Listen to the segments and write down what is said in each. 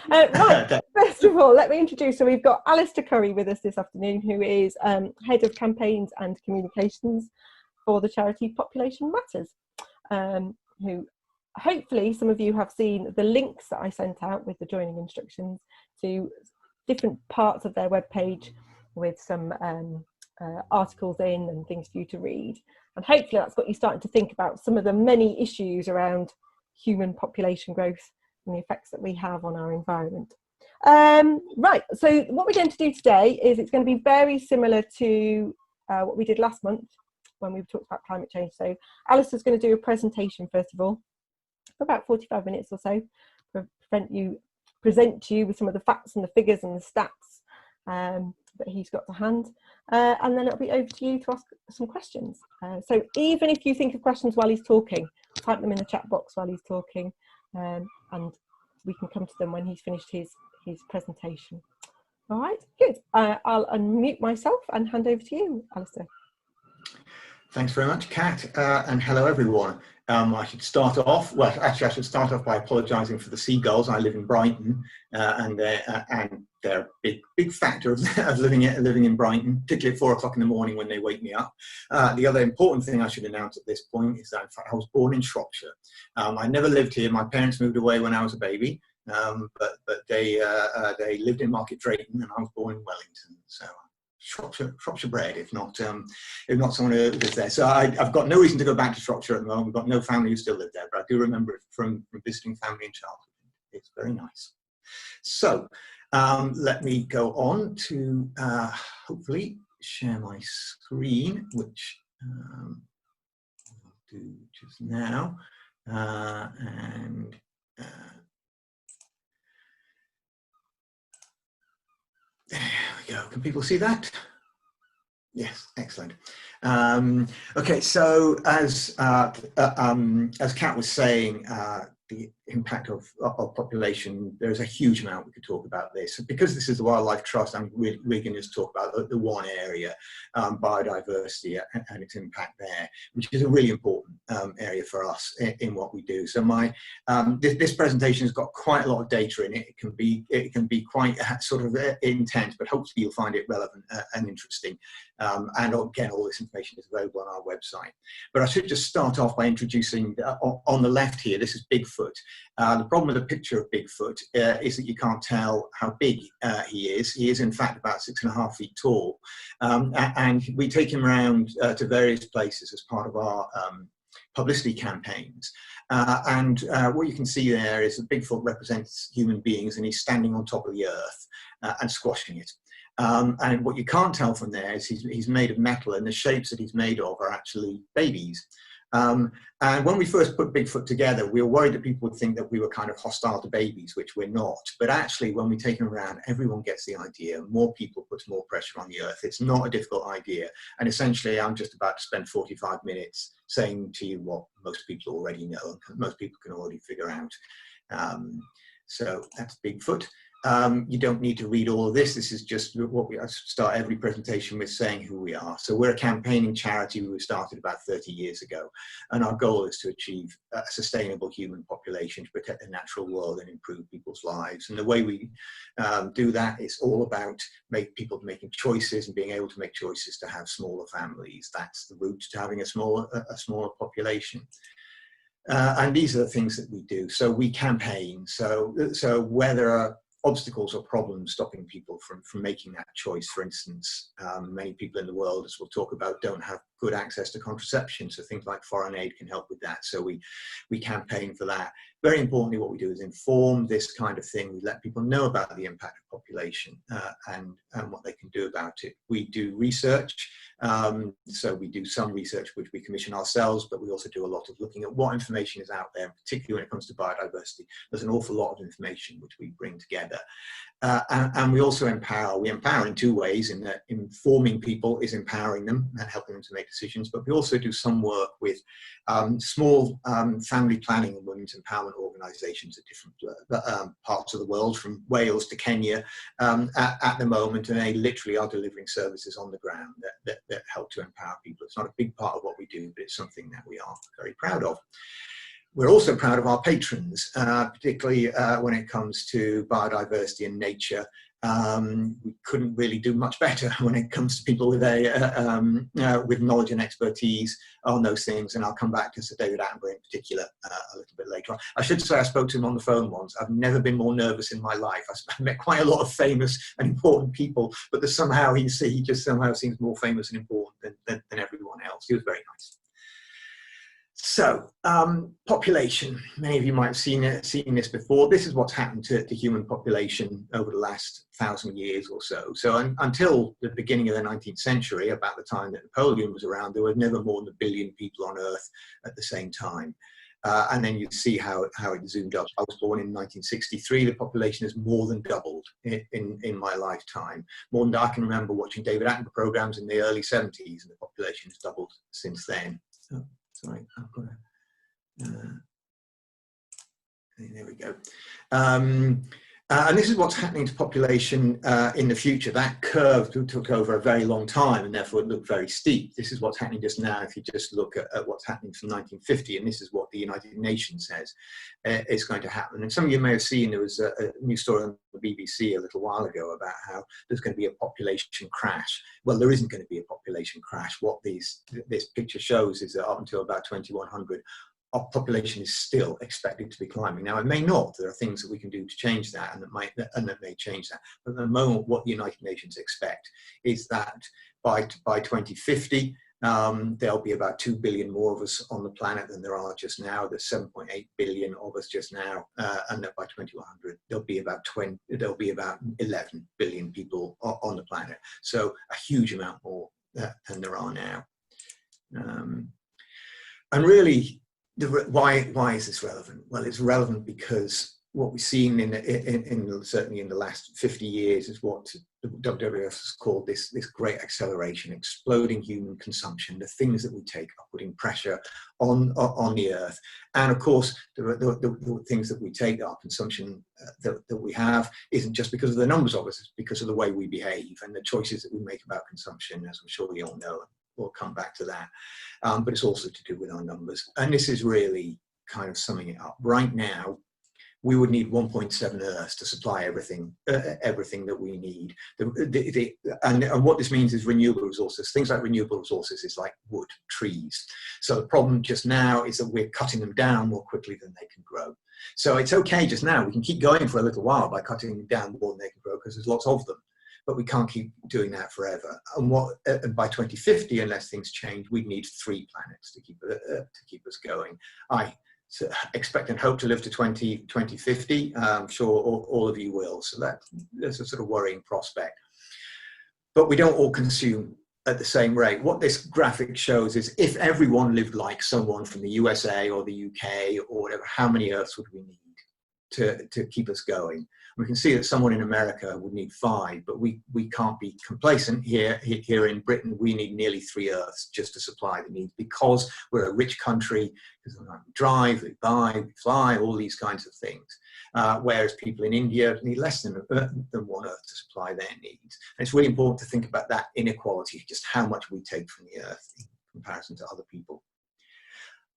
Right, first of all, let me introduce, so we've got Alistair Curry with us this afternoon, who is Head of Campaigns and Communications for the charity Population Matters, who hopefully some of you have seen the links that I sent out with the joining instructions to different parts of their webpage with some articles in and things for you to read. And hopefully that's got you starting to think about some of the many issues around human population growth and the effects that we have on our environment. Right, so what we're going to do today is it's going to be very similar to what we did last month when we talked about climate change. So Alistair's going to do a presentation first of all for about 45 minutes or so, present to you with some of the facts and the figures and the stats that he's got to hand, and then it'll be over to you to ask some questions. So even if you think of questions while he's talking, type them in the chat box while he's talking, and we can come to them when he's finished his presentation. All right, good. I'll unmute myself and hand over to you, Alistair. Thanks very much, Kat, and hello everyone. I should start off, well, actually I should start off by apologising for the seagulls. I live in Brighton, and they're a big factor of living in Brighton, particularly at 4 o'clock in the morning when they wake me up. The other important thing I should announce at this point is that in fact I was born in Shropshire. I never lived here. My parents moved away when I was a baby, but they lived in Market Drayton, and I was born in Wellington. So Shropshire bred, if not someone who lives there. So I've got no reason to go back to Shropshire at the moment. We've got no family who still live there, but I do remember it from visiting family in childhood. It's very nice. So let me go on to hopefully share my screen, which I'll do just now, and there we go. Can people see that? Yes, excellent. Okay, so as Kat was saying, the impact of population, there's a huge amount we could talk about this. Because this is the Wildlife Trust, we're going to just talk about the one area, biodiversity and its impact there, which is a really important area for us in what we do. So this presentation has got quite a lot of data in it. It can be quite sort of intense, but hopefully you'll find it relevant and interesting. And again, all this information is available on our website. But I should just start off by introducing, on the left here, this is Bigfoot. The problem with a picture of Bigfoot is that you can't tell how big he is. He is in fact about 6.5 feet tall. And we take him around to various places as part of our publicity campaigns. What you can see there is that Bigfoot represents human beings, and he's standing on top of the earth and squashing it. And what you can't tell from there is he's made of metal, and the shapes that he's made of are actually babies. And when we first put Bigfoot together, we were worried that people would think that we were kind of hostile to babies, which we're not. But actually, when we take them around, everyone gets the idea. More people puts more pressure on the earth. It's not a difficult idea. And essentially, I'm just about to spend 45 minutes saying to you what most people already know, and most people can already figure out. So that's Bigfoot. You don't need to read all of this. This is just what I start every presentation with, saying who we are. So we're a campaigning charity. We were started about 30 years ago, and our goal is to achieve a sustainable human population to protect the natural world and improve people's lives. And the way we do that is all about people making choices and being able to make choices to have smaller families. That's the route to having a smaller population. And these are the things that we do. So we campaign. So where there are obstacles or problems stopping people from making that choice. For instance, many people in the world, as we'll talk about, don't have good access to contraception, so things like foreign aid can help with that. So we campaign for that. Very importantly, what we do is inform this kind of thing. We let people know about the impact of population and what they can do about it. We do research. So we do some research which we commission ourselves, but we also do a lot of looking at what information is out there, particularly when it comes to biodiversity. There's an awful lot of information which we bring together. And we also empower. We empower in two ways, in that informing people is empowering them and helping them to make decisions, but we also do some work with small family planning and women's empowerment organisations at different parts of the world, from Wales to Kenya at the moment, and they literally are delivering services on the ground that help to empower people. It's not a big part of what we do, but it's something that we are very proud of. We're also proud of our patrons, particularly when it comes to biodiversity and nature. We couldn't really do much better when it comes to people with with knowledge and expertise on those things, and I'll come back to Sir David Attenborough in particular a little bit later on. I should say I spoke to him on the phone once. I've never been more nervous in my life. I've met quite a lot of famous and important people, but somehow he just somehow seems more famous and important than everyone else. He was very nice. So, population. Many of you might have seen this before. This is what's happened to human population over the last 1,000 years or so. So until the beginning of the 19th century, about the time that Napoleon was around, there were never more than 1 billion people on Earth at the same time. And then you see how it zoomed up. I was born in 1963. The population has more than doubled in my lifetime. More than I can remember watching David Attenborough programs in the early 70s, and the population has doubled since then. So, sorry, I've got to, there we go. And this is what's happening to population in the future. That curve took over a very long time, and therefore it looked very steep. This is what's happening just now if you just look at what's happening from 1950, and this is what the United Nations says is going to happen. And some of you may have seen there was a new story on the BBC a little while ago about how there's going to be a population crash. Well, there isn't going to be a population crash. What this picture shows is that up until about 2100, our population is still expected to be climbing. Now, it may not. There are things that we can do to change that, and that may change that. But at the moment, what the United Nations expect is that by 2050, there'll be about 2 billion more of us on the planet than there are just now. There's 7.8 billion of us just now, and that by 2100 there'll be about 11 billion people on the planet. So a huge amount more than there are now. And really, why is this relevant? Well, it's relevant because what we've seen certainly in the last 50 years is what the WWF has called this great acceleration, exploding human consumption. The things that we take are putting pressure on the earth, and of course the things that we take, our consumption that we have, isn't just because of the numbers of us, it's because of the way we behave and the choices that we make about consumption, as I'm sure we all know. We'll come back to that, but it's also to do with our numbers. And this is really kind of summing it up. Right now, we would need 1.7 Earths to supply everything that we need. And what this means is renewable resources. Things like renewable resources is like wood, trees. So the problem just now is that we're cutting them down more quickly than they can grow. So it's okay just now. We can keep going for a little while by cutting them down more than they can grow because there's lots of them. But we can't keep doing that forever. And by 2050, unless things change, we'd need 3 planets to keep us going. I expect and hope to live to 2050. I'm sure all of you will. So that's a sort of worrying prospect. But we don't all consume at the same rate. What this graphic shows is if everyone lived like someone from the USA or the UK or whatever, how many Earths would we need to keep us going? We can see that someone in America would need 5, but we can't be complacent here in Britain. We need nearly 3 Earths just to supply the needs because we're a rich country, because we drive, we buy, we fly, all these kinds of things. Whereas people in India need less than 1 Earth to supply their needs. And it's really important to think about that inequality, just how much we take from the Earth in comparison to other people.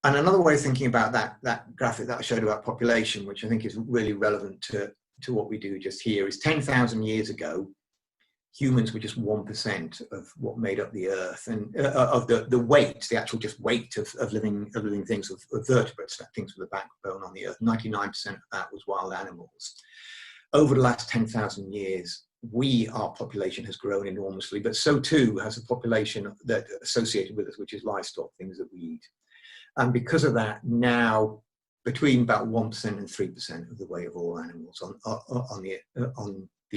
And another way of thinking about that graphic that I showed about population, which I think is really relevant to what we do just here, is 10,000 years ago, humans were just 1% of what made up the Earth, and of the weight, the actual just weight of living things, of vertebrates, things with a backbone on the Earth. 99% of that was wild animals. Over the last 10,000 years, our population has grown enormously, but so too has a population that associated with us, which is livestock, things that we eat. And because of that, now between about 1% and 3% of the weight of all animals on the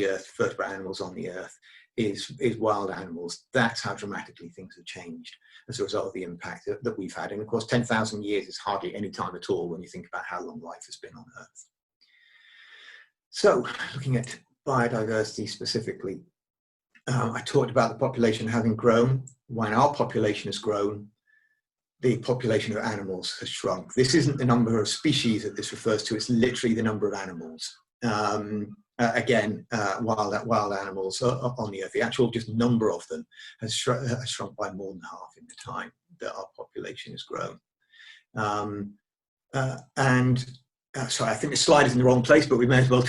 Earth, vertebrate animals on the Earth, is wild animals. That's how dramatically things have changed as a result of the impact that we've had. And of course, 10,000 years is hardly any time at all when you think about how long life has been on Earth. So, looking at biodiversity specifically, I talked about the population having grown. When our population has grown, the population of animals has shrunk. This isn't the number of species that this refers to, it's literally the number of animals. Again, wild animals on the Earth, the actual just number of them has shrunk by more than half in the time that our population has grown. Sorry, I think the slide is in the wrong place, but we may as well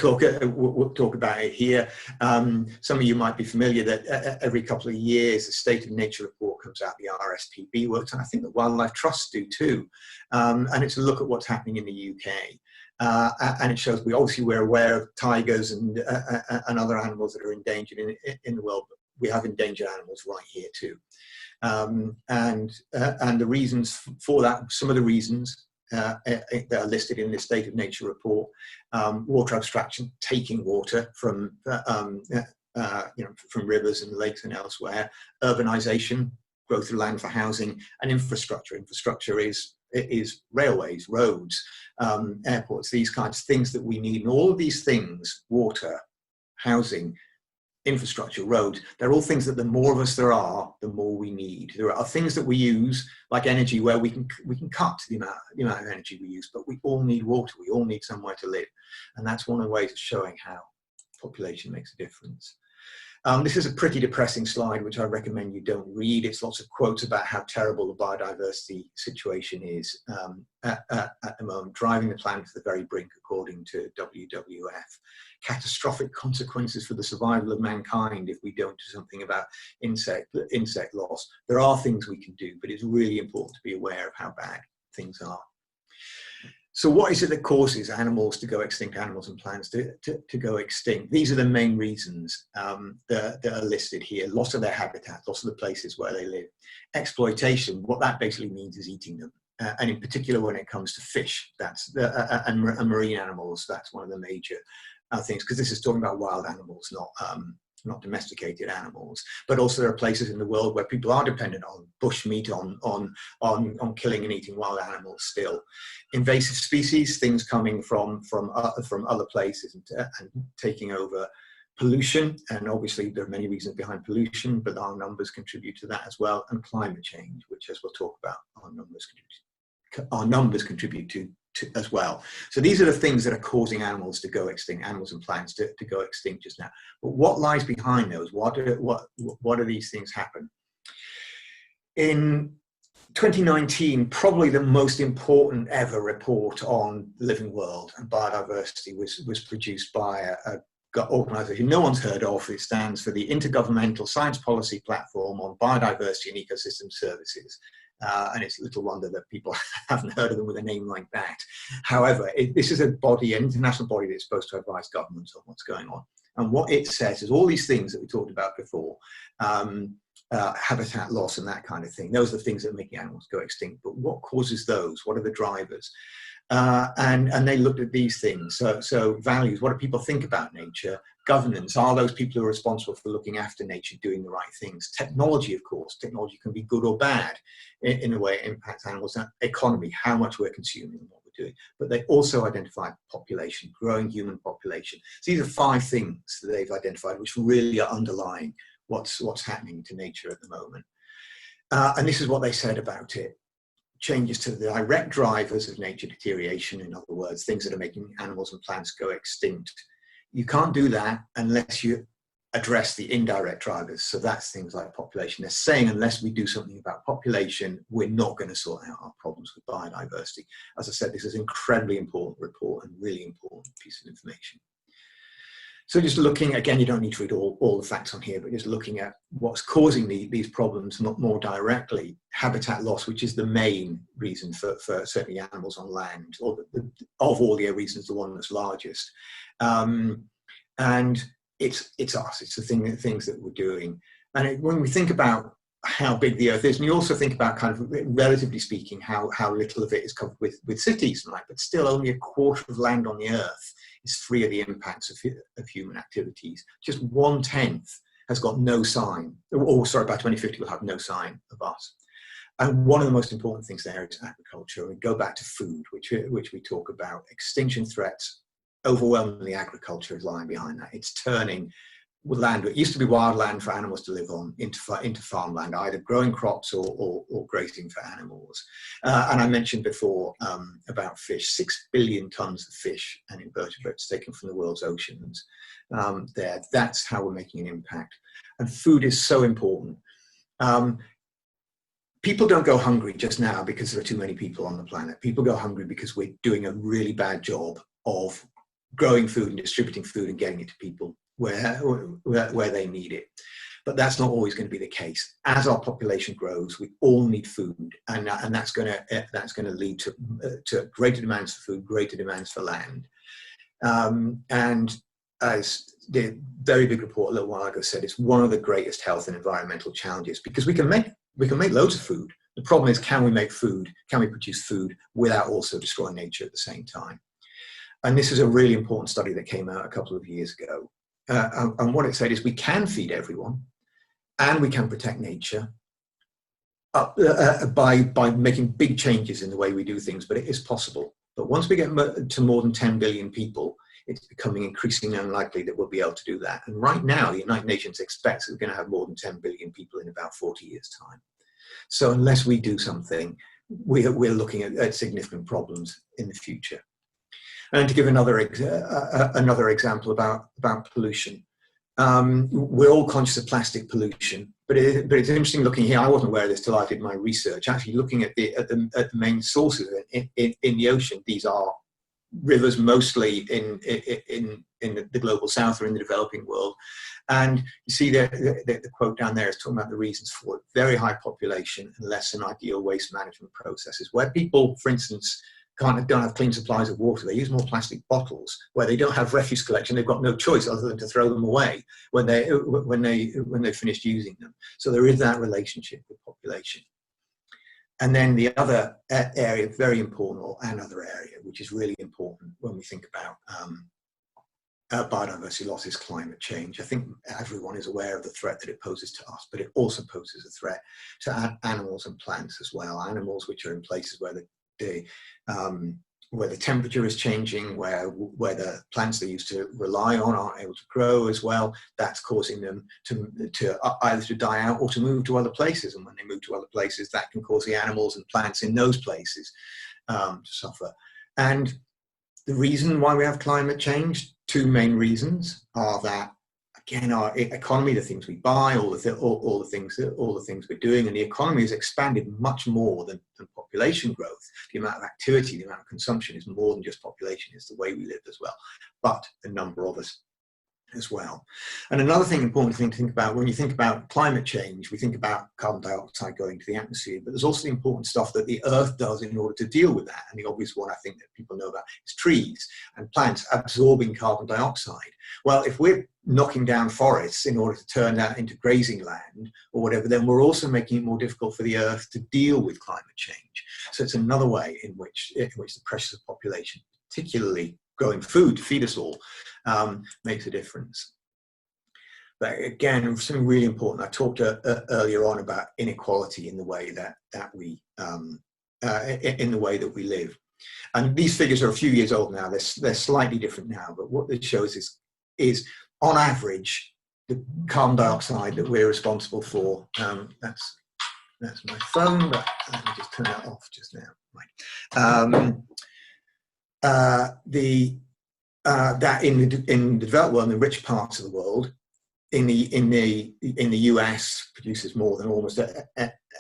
we'll talk about it here. Some of you might be familiar that every couple of years, the State of Nature report comes out, the RSPB works, and I think the Wildlife Trusts do too. And it's a look at what's happening in the UK. And it shows, we're aware of tigers and other animals that are endangered in the world, but we have endangered animals right here too. And the reasons for that, some of the reasons that are listed in the State of Nature report: water abstraction, taking water from from rivers and lakes and elsewhere; urbanization, growth of land for housing; and infrastructure. Infrastructure is railways, roads, airports, these kinds of things that we need. And all of these things, water, housing, infrastructure, roads, they're all things that the more of us there are, the more we need. There are things that we use, like energy, where we can cut the amount of energy we use, but we all need water, we all need somewhere to live. And that's one of the ways of showing how population makes a difference. This is a pretty depressing slide, which I recommend you don't read. It's lots of quotes about how terrible the biodiversity situation is at the moment, driving the planet to the very brink, according to WWF. Catastrophic consequences for the survival of mankind if we don't do something about insect loss. There are things we can do, but it's really important to be aware of how bad things are. So what is it that causes animals to go extinct, animals and plants to go extinct? These are the main reasons that are listed here: loss of their habitat, loss of the places where they live; exploitation, what that basically means is eating them. And in particular, when it comes to fish, and marine animals, that's one of the major things, because this is talking about wild animals, not domesticated animals. But also there are places in the world where people are dependent on bush meat, on killing and eating wild animals still. Invasive species, things coming from other places and taking over. Pollution, and obviously there are many reasons behind pollution, but our numbers contribute to that as well. And climate change, which, as we'll talk about, our numbers contribute to as well. So these are the things that are causing animals to go extinct, animals and plants to go extinct just now. But what lies behind those? What do these things happen? In 2019, probably the most important ever report on the living world and biodiversity was produced by a organisation no one's heard of. It stands for the Intergovernmental Science Policy Platform on Biodiversity and Ecosystem Services. And it's little wonder that people haven't heard of them with a name like that. However, this is a body, an international body that's supposed to advise governments on what's going on. And what it says is all these things that we talked about before, habitat loss and that kind of thing, those are the things that are making animals go extinct. But what causes those? What are the drivers? And they looked at these things. So values, what do people think about nature? Governance, are those people who are responsible for looking after nature doing the right things? Technology, of course, technology can be good or bad in the way it impacts animals. Economy, how much we're consuming and what we're doing. But they also identified population, growing human population. So these are 5 things that they've identified which really are underlying what's happening to nature at the moment. And this is what they said about it. Changes to the direct drivers of nature deterioration, in other words, things that are making animals and plants go extinct. You can't do that unless you address the indirect drivers. So that's things like population. They're saying unless we do something about population, we're not going to sort out our problems with biodiversity. As I said, this is an incredibly important report and really important piece of information. So just looking, again, you don't need to read all the facts on here, but just looking at what's causing these problems more directly. Habitat loss, which is the main reason for certainly animals on land, or of all the reasons, the one that's largest. And it's us, it's the things that we're doing. And when we think about how big the earth is, and you also think about, kind of relatively speaking, how little of it is covered with cities, right? But still only 1/4 of land on the earth is free of the impacts of human activities. Just 1/10 has got no sign, or sorry, by 2050 will have no sign of us. And one of the most important things there is agriculture. We go back to food, which we talk about. Extinction threats, overwhelmingly agriculture is lying behind that. It's turning land that used to be wild land for animals to live on into farmland, either growing crops or grazing for animals. And I mentioned before about fish, 6 billion tons of fish and invertebrates taken from the world's oceans there. That's how we're making an impact. And food is so important. people don't go hungry just now because there are too many people on the planet. People go hungry because we're doing a really bad job of growing food and distributing food and getting it to people where they need it. But that's not always going to be the case. As our population grows, we all need food, and that's going to lead to greater demands for food, greater demands for land. And as the very big report a little while ago said, it's one of the greatest health and environmental challenges, because we can make loads of food. The problem is, can we make food? Can we produce food without also destroying nature at the same time? And this is a really important study that came out a couple of years ago. And what it said is, we can feed everyone, and we can protect nature by making big changes in the way we do things, but it is possible. But once we get to more than 10 billion people, it's becoming increasingly unlikely that we'll be able to do that. And right now, the United Nations expects that we're going to have more than 10 billion people in about 40 years' time. So unless we do something, we're looking at significant problems in the future. And to give another example about pollution, we're all conscious of plastic pollution, but it's interesting looking here. I wasn't aware of this till I did my research. Actually, looking at the main sources in the ocean, these are rivers mostly in the global south or in the developing world. And you see the quote down there is talking about the reasons for it. Very high population and less than ideal waste management processes, where people, for instance, don't have clean supplies of water. They use more plastic bottles. Where they don't have refuse collection, they've got no choice other than to throw them away when they've finished using them. So there is that relationship with population. And then the other area, very important, or another area, which is really important when we think about biodiversity loss, is climate change. I think everyone is aware of the threat that it poses to us, but it also poses a threat to animals and plants as well. Animals which are in places where the temperature is changing, where the plants they used to rely on aren't able to grow as well. That's causing them to either to die out or to move to other places. And when they move to other places, that can cause the animals and plants in those places to suffer. And the reason why we have climate change, two main reasons, are that, again, our economy, the things we buy, all the things we're doing, and the economy has expanded much more than population growth. The amount of activity, the amount of consumption is more than just population, it's the way we live as well, but the number of us as well. And another important thing to think about when you think about climate change, we think about carbon dioxide going to the atmosphere, but there's also the important stuff that the earth does in order to deal with that. And the obvious one I think that people know about is trees and plants absorbing carbon dioxide. Well, if we're knocking down forests in order to turn that into grazing land or whatever, then we're also making it more difficult for the earth to deal with climate change. So it's another way in which the pressures of population, particularly growing food to feed us all, makes a difference. But again, something really important. I talked earlier on about inequality in the way that we live. And these figures are a few years old now. They're slightly different now. But what it shows is on average, the carbon dioxide that we're responsible for. That's my phone, but let me just turn that off just now. Right. That in the developed world, in the rich parts of the world, in the US, produces more than almost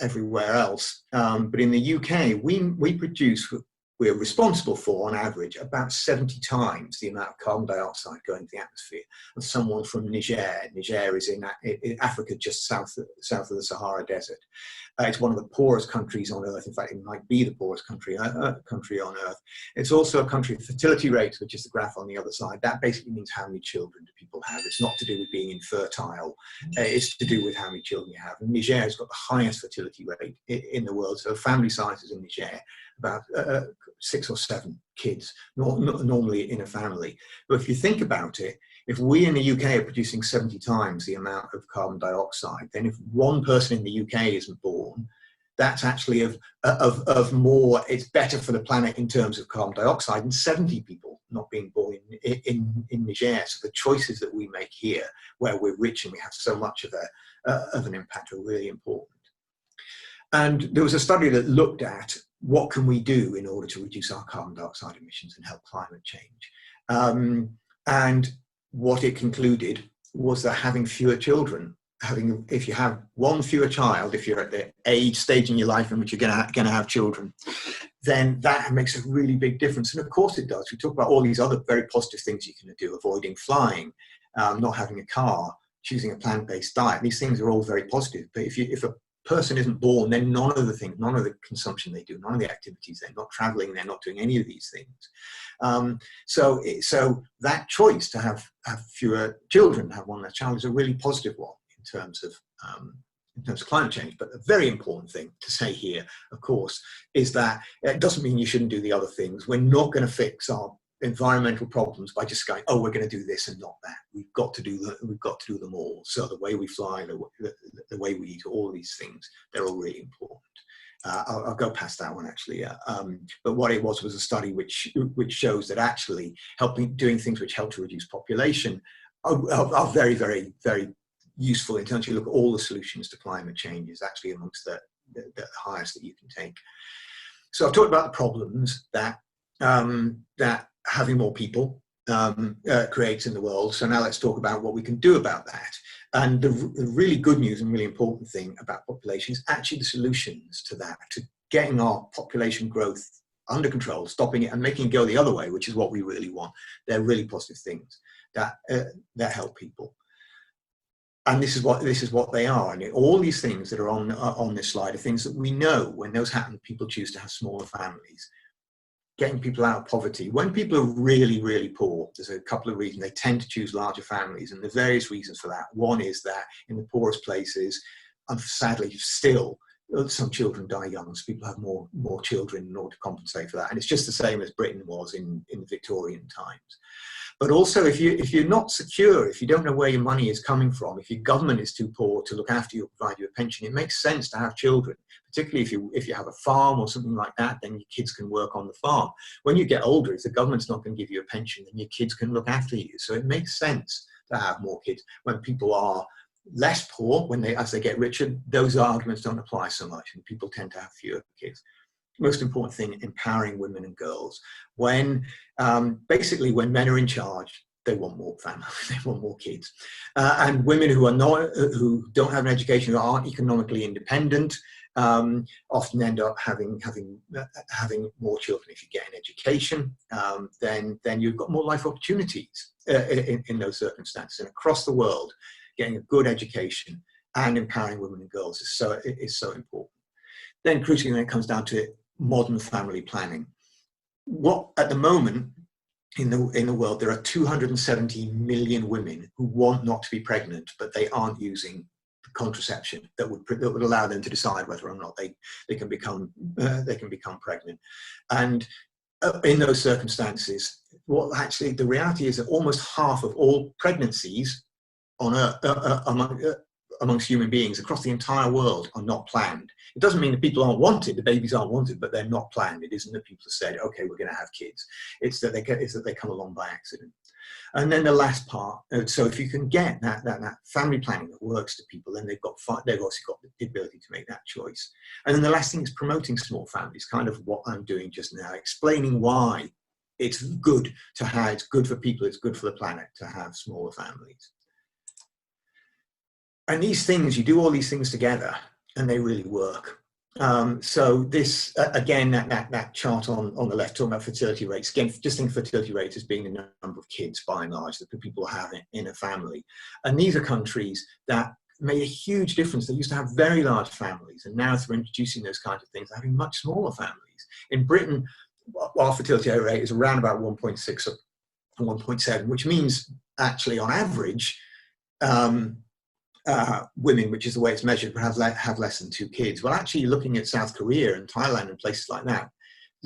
everywhere else. But in the UK, we're responsible for, on average, about 70 times the amount of carbon dioxide going to the atmosphere of someone from Niger. Niger is in Africa, just south of the Sahara Desert. It's one of the poorest countries on Earth. In fact, it might be the poorest country on Earth. It's also a country with fertility rates, which is the graph on the other side. That basically means how many children do people have. It's not to do with being infertile. It's to do with how many children you have. And Niger has got the highest fertility rate in the world. So family sizes in Niger, about 6 or 7 kids, normally in a family. But if you think about it, if we in the UK are producing 70 times the amount of carbon dioxide, then if one person in the UK isn't born, that's actually of more, it's better for the planet in terms of carbon dioxide than 70 people not being born in Niger. So the choices that we make here, where we're rich and we have so much of an impact, are really important. And there was a study that looked at what can we do in order to reduce our carbon dioxide emissions and help climate change. And what it concluded was that having fewer children if you have one fewer child, if you're at the age stage in your life in which you're going to have children, then that makes a really big difference. And of course it does. We talk about all these other very positive things you can do: avoiding flying, not having a car, choosing a plant-based diet. These things are all very positive. But if a person isn't born, then none of the consumption they do, none of the activities, they're not traveling, they're not doing any of these things. So that choice to have fewer children, have one less child, is a really positive one in terms of climate change. But the very important thing to say here, of course, is that it doesn't mean you shouldn't do the other things. We're not going to fix our environmental problems by just going, oh, we're going to do this and not that. We've got to do them all. So the way we fly, the way we eat, all these things, they're all really important. I'll go past that one actually. But what it was a study which shows that actually doing things which help to reduce population are very, very, very useful in terms of you look at all the solutions to climate change is actually amongst the highest that you can take. So I've talked about the problems that having more people creates in the world. So now let's talk about what we can do about that. And the really good news and really important thing about population is actually the solutions to that, to getting our population growth under control, stopping it and making it go the other way, which is what we really want. They're really positive things that help people. And this is what they are. And all these things that are on this slide are things that we know when those happen, people choose to have smaller families. Getting people out of poverty. When people are really, really poor, there's a couple of reasons. They tend to choose larger families, and there's various reasons for that. One is that in the poorest places, and sadly still, some children die young, so people have more children in order to compensate for that. And it's just the same as Britain was in the Victorian times. But also, if you're not secure, if you don't know where your money is coming from, if your government is too poor to look after you or provide you a pension, it makes sense to have children. Particularly if you have a farm or something like that, then your kids can work on the farm. When you get older, if the government's not going to give you a pension, then your kids can look after you. So it makes sense to have more kids. When people are less poor, as they get richer, those arguments don't apply so much, and people tend to have fewer kids. Most important thing, empowering women and girls. Basically when men are in charge, they want more families, they want more kids. And women who don't have an education, who aren't economically independent, often end up having more children. If you get an education, then you've got more life opportunities in those circumstances. And across the world, getting a good education and empowering women and girls is so important. Then crucially, when it comes down to modern family planning, at the moment in the world, there are 270 million women who want not to be pregnant, but they aren't using contraception that would allow them to decide whether or not they can become pregnant. And in those circumstances, the reality is that almost half of all pregnancies amongst human beings across the entire world are not planned. It doesn't mean that people aren't wanted, the babies aren't wanted, but they're not planned. It isn't that people have said, okay, we're going to have kids. It's that they come along by accident. And then the last part, so if you can get that family planning that works to people, then they've obviously got the ability to make that choice. And then the last thing is promoting small families, kind of what I'm doing just now, explaining why it's good to have, it's good for people, it's good for the planet to have smaller families. And these things, you do all these things together and they really work. So this, again, that chart on the left talking about fertility rates, again, just think fertility rates as being the number of kids by and large that the people have in a family. And these are countries that made a huge difference. They used to have very large families, and now through introducing those kinds of things, they're having much smaller families. In Britain, our fertility rate is around about 1.6 or 1.7, which means actually on average, women, which is the way it's measured, have less than 2 kids. Well, actually, looking at South Korea and Thailand and places like that,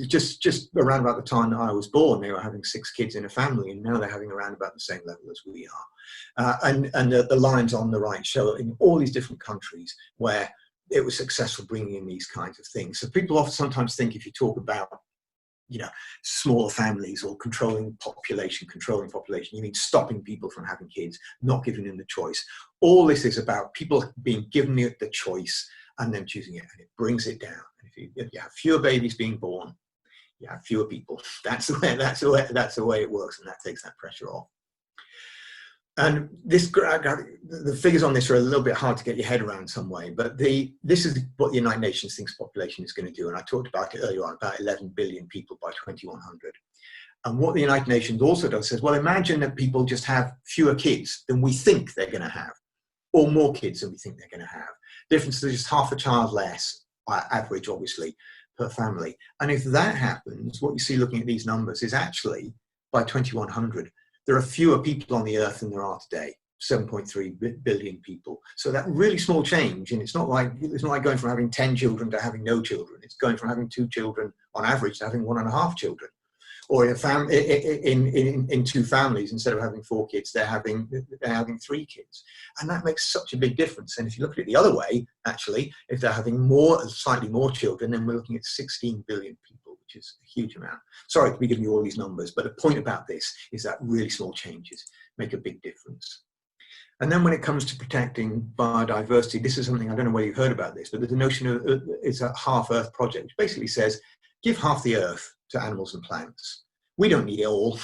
just around about the time that I was born, they were having 6 kids in a family, and now they're having around about the same level as we are. And the lines on the right show in all these different countries where it was successful bringing in these kinds of things. So people often sometimes think if you talk about, smaller families or controlling population, you mean stopping people from having kids, not giving them the choice. All this is about people being given the choice and then choosing it, and it brings it down. And if you have fewer babies being born, you have fewer people. That's the way it works, and that takes that pressure off. And the figures on this are a little bit hard to get your head around some way, but this is what the United Nations thinks population is going to do. And I talked about it earlier on, about 11 billion people by 2100. And what the United Nations also does says, well, imagine that people just have fewer kids than we think they're going to have, or more kids than we think they're going to have. Difference is just half a child less, average, obviously, per family. And if that happens, what you see looking at these numbers is actually, by 2100, there are fewer people on the earth than there are today, 7.3 billion people. So that really small change, and it's not like going from having 10 children to having no children. It's going from having 2 children on average to having 1.5 children. Or in a in 2 families, instead of having 4 kids, they're having 3 kids. And that makes such a big difference. And if you look at it the other way, actually, if they're having slightly more children, then we're looking at 16 billion people, which is a huge amount. Sorry to be giving you all these numbers, but the point about this is that really small changes make a big difference. And then when it comes to protecting biodiversity, this is something, I don't know whether you've heard about this, but there's a notion of, it's a half Earth project, which basically says, give half the Earth to animals and plants. We don't need it all.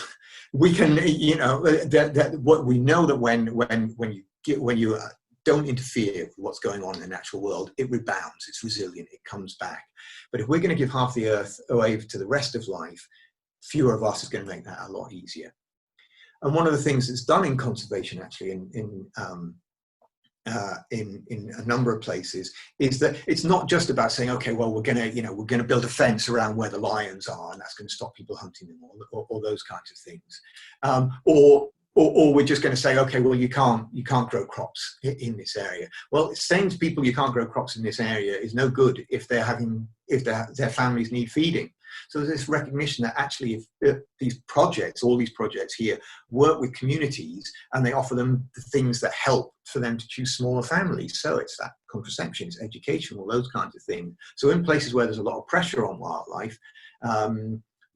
We can, you know, what we know that when you don't interfere with what's going on in the natural world, it rebounds, it's resilient, it comes back. But if we're going to give half the Earth away to the rest of life, fewer of us is going to make that a lot easier. And one of the things that's done in conservation, actually, in a number of places, is that it's not just about saying, okay, well, we're going to build a fence around where the lions are, and that's going to stop people hunting them, or those kinds of things, or we're just going to say, okay, well, you can't grow crops in this area. Well, saying to people you can't grow crops in this area is no good if their families need feeding. So there's this recognition that actually, if these projects, all these projects here, work with communities and they offer them the things that help for them to choose smaller families. So it's that contraception, it's education, all those kinds of things. So in places where there's a lot of pressure on wildlife,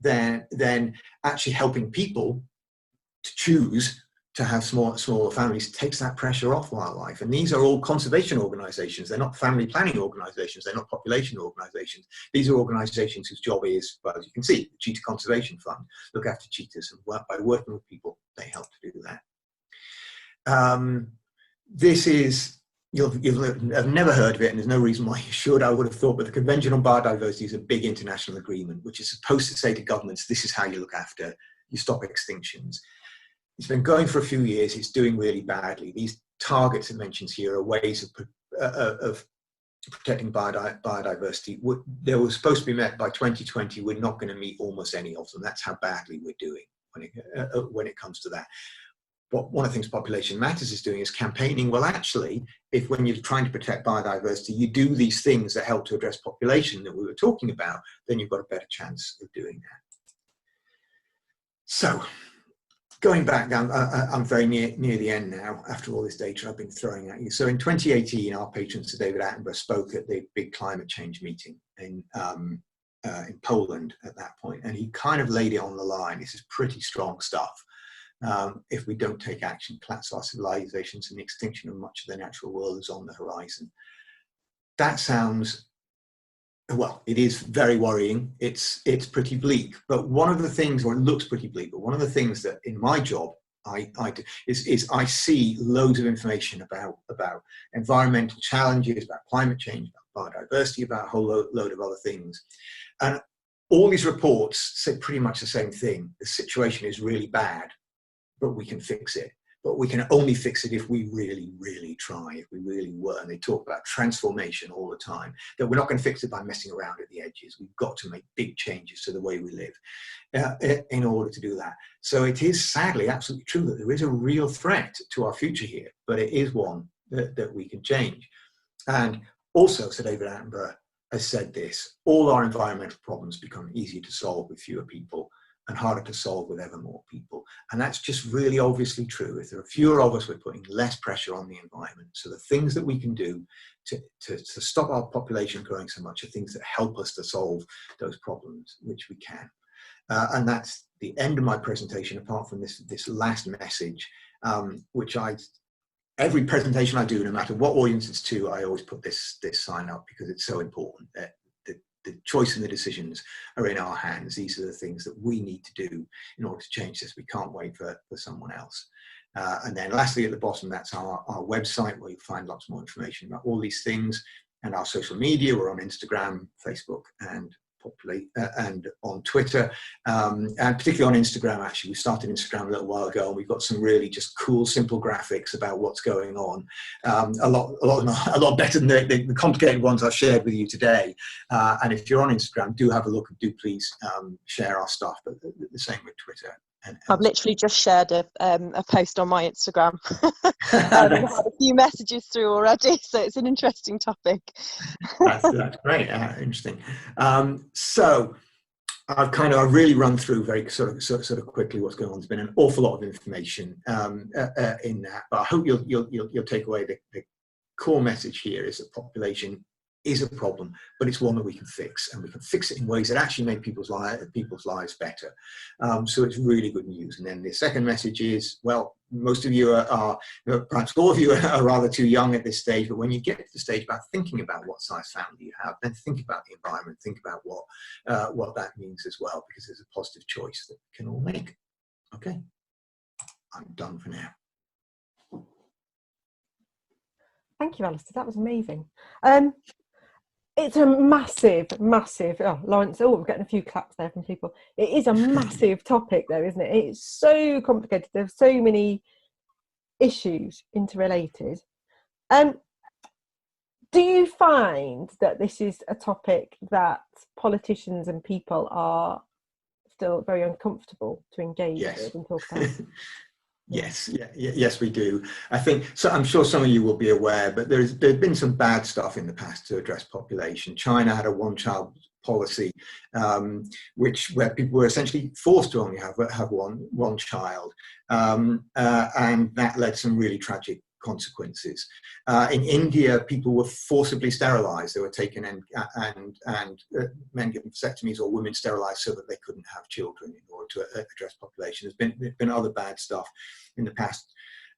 then actually helping people to choose to have smaller families takes that pressure off wildlife. And these are all conservation organizations. They're not family planning organizations. They're not population organizations. These are organizations whose job is, well, as you can see, the Cheetah Conservation Fund, look after cheetahs, and by working with people, they help to do that. This is, you'll have never heard of it, and there's no reason why you should, I would have thought, but the Convention on Biodiversity is a big international agreement, which is supposed to say to governments, this is how you look after, you stop extinctions. It's been going for a few years. It's doing really badly. These targets it mentions here are ways of protecting biodiversity. They were supposed to be met by 2020. We're not going to meet almost any of them. That's how badly we're doing when it comes to that. But one of the things Population Matters is doing is campaigning. Well, actually, if when you're trying to protect biodiversity, you do these things that help to address population that we were talking about, then you've got a better chance of doing that. So, going back down, I'm very near the end now, after all this data I've been throwing at you. So in 2018, our patron Sir David Attenborough spoke at the big climate change meeting in Poland at that point, and he kind of laid it on the line. This is pretty strong stuff. If we don't take action, collapse our civilizations and the extinction of much of the natural world is on the horizon. That sounds, well, it is very worrying. It's pretty bleak. But one of the things, or it looks pretty bleak, but one of the things that in my job I do is I see loads of information about environmental challenges, about climate change, about biodiversity, about a whole load of other things. And all these reports say pretty much the same thing. The situation is really bad, but we can fix it. But we can only fix it if we really, really try, if we really work. And they talk about transformation all the time, that we're not going to fix it by messing around at the edges. We've got to make big changes to the way we live in order to do that. So it is sadly absolutely true that there is a real threat to our future here, but it is one that we can change. And also, Sir David Attenborough has said this, all our environmental problems become easier to solve with fewer people and harder to solve with ever more people. And that's just really obviously true. If there are fewer of us, we're putting less pressure on the environment. So the things that we can do to stop our population growing so much are things that help us to solve those problems, which we can. And that's the end of my presentation, apart from this last message, which every presentation I do, no matter what audience it's to, I always put this sign up because it's so important that the choice and the decisions are in our hands. These are the things that we need to do in order to change this. We can't wait for someone else. And then lastly, at the bottom, that's our website, where you'll find lots more information about all these things, and our social media. We're on Instagram, Facebook, and on Twitter, and particularly on Instagram. Actually, we started Instagram a little while ago, and we've got some really just cool, simple graphics about what's going on. A lot better than the complicated ones I've shared with you today. And if you're on Instagram, do have a look, and do please share our stuff. But the same with Twitter. I've literally just shared a post on my Instagram. I've had a few messages through already, so it's an interesting topic. That's great. Interesting. So I've really run through very sort of quickly what's going on. There's been an awful lot of information in that, but I hope you'll take away the core message here is that population is a problem, but it's one that we can fix, and we can fix it in ways that actually make people's lives better. So it's really good news. And then the second message is, well, most of you are perhaps all of you are rather too young at this stage, but when you get to the stage about thinking about what size family you have, then think about the environment, think about what that means as well, because there's a positive choice that we can all make. Okay, I'm done for now. Thank you, Alistair. That was amazing. It's a massive, oh, Lawrence, we're getting a few claps there from people. It is a massive topic though, isn't it? It's so complicated. There's so many issues interrelated. Do you find that this is a topic that politicians and people are still very uncomfortable to engage with and talk about? Yes, we do. I think so. I'm sure some of you will be aware, but there's been some bad stuff in the past to address population. China had a one-child policy, where people were essentially forced to only have one child, and that led to some really tragic consequences. In India, people were forcibly sterilized. They were taken and men given vasectomies, or women sterilized so that they couldn't have children in order to address population. There's been other bad stuff in the past.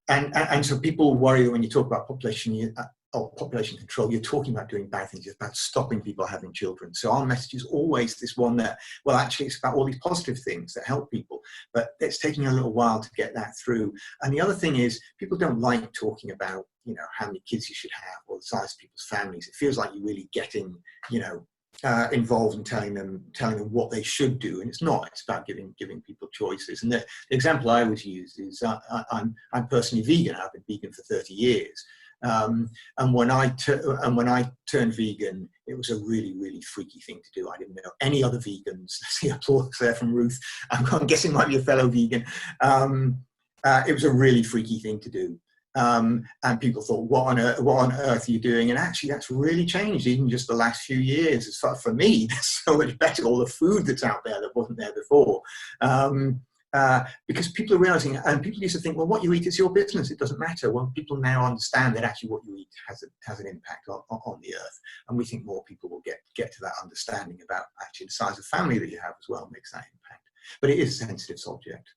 And so people worry that when you talk about population population control, you're talking about doing bad things. It's about stopping people having children. So our message is always this one that, well, actually it's about all these positive things that help people, but it's taking a little while to get that through. And the other thing is, people don't like talking about, how many kids you should have or the size of people's families. It feels like you're really getting, involved in telling them what they should do, and it's not. It's about giving people choices. And the example I always use is I'm personally vegan. I've been vegan for 30 years. And when I turned vegan, it was a really, really freaky thing to do. I didn't know any other vegans. I see applause there from Ruth. I'm guessing might be a fellow vegan. It was a really freaky thing to do. And people thought, what on earth are you doing? And actually, that's really changed, even just the last few years. It's for me, that's so much better. All the food that's out there that wasn't there before. Because people are realizing, and people used to think, well, what you eat is your business, it doesn't matter. Well, people now understand that actually what you eat has an impact on the earth. And we think more people will get to that understanding about actually the size of family that you have as well makes that impact. But it is a sensitive subject.